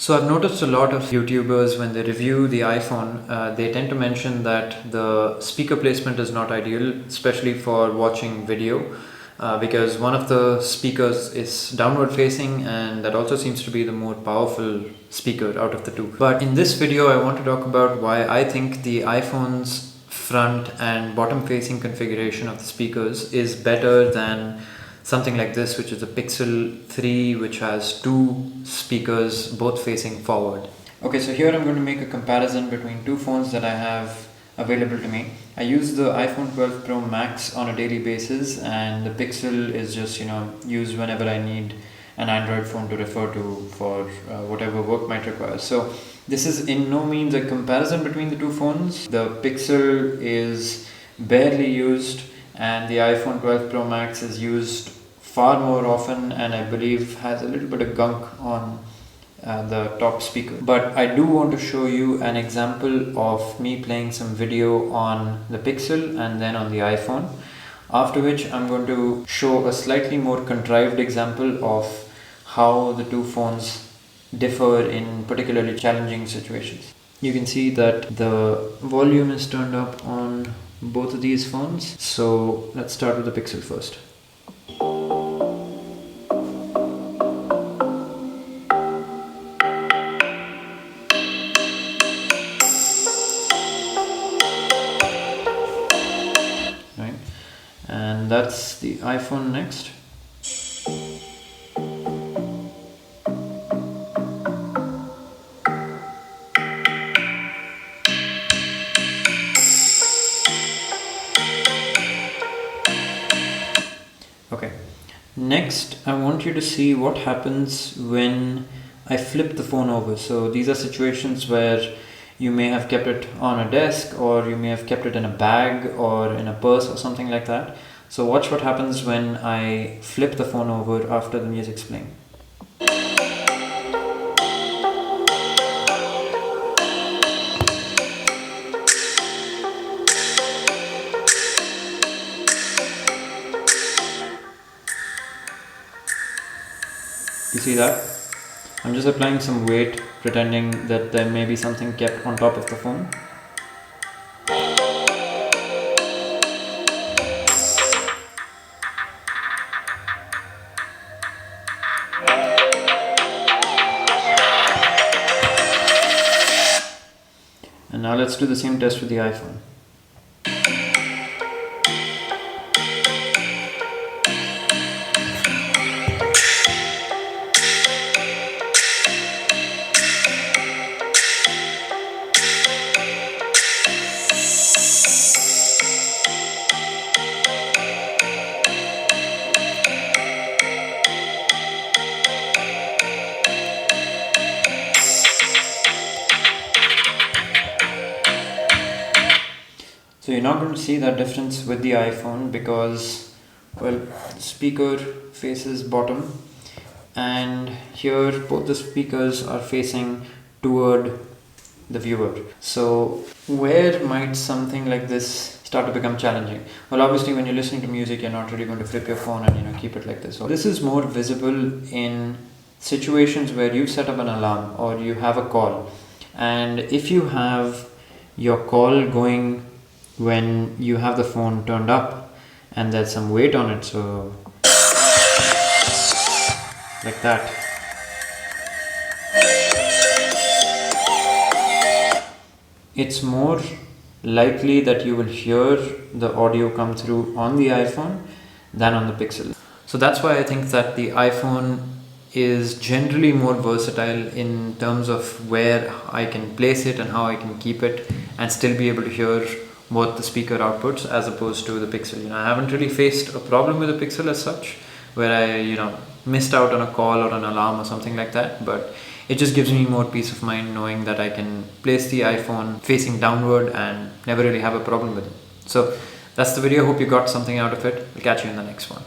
So I've noticed a lot of YouTubers when they review the iPhone, they tend to mention that the speaker placement is not ideal, especially for watching video, because one of the speakers is downward facing and that also seems to be the more powerful speaker out of the two. But in this video, I want to talk about why I think the iPhone's front and bottom facing configuration of the speakers is better than something like this, which is the Pixel 3, which has two speakers both facing forward. Okay, so here I'm going to make a comparison between two phones that I have available to me. I use the iPhone 12 Pro Max on a daily basis, and the Pixel is just used whenever I need an Android phone to refer to for whatever work might require. So this is in no means a comparison between the two phones. The Pixel is barely used and the iPhone 12 Pro Max is used far more often, and I believe has a little bit of gunk on the top speaker. But I do want to show you an example of me playing some video on the Pixel and then on the iPhone, after which I'm going to show a slightly more contrived example of how the two phones differ in particularly challenging situations. You can see that the volume is turned up on both of these phones. So let's start with the Pixel first. Right, and that's the iPhone next. Okay, next I want you to see what happens when I flip the phone over. So these are situations where you may have kept it on a desk, or you may have kept it in a bag or in a purse or something like that. So watch what happens when I flip the phone over after the music's playing. You see that? I'm just applying some weight, pretending that there may be something kept on top of the phone. And now let's do the same test with the iPhone. So you're not going to see that difference with the iPhone because, well, the speaker faces bottom, and here both the speakers are facing toward the viewer. So where might something like this start to become challenging? Well, obviously when you're listening to music, you're not really going to flip your phone and keep it like this. So this is more visible in situations where you set up an alarm or you have a call, and if you have your call going when you have the phone turned up and there's some weight on it, so like that, it's more likely that you will hear the audio come through on the iPhone than on the Pixel. So that's why I think that the iPhone is generally more versatile in terms of where I can place it and how I can keep it and still be able to hear both the speaker outputs, as opposed to the Pixel. I haven't really faced a problem with the Pixel as such, where I missed out on a call or an alarm or something like that, but it just gives me more peace of mind knowing that I can place the iPhone facing downward and never really have a problem with it. So that's the video. Hope you got something out of it. I'll catch you in the next one.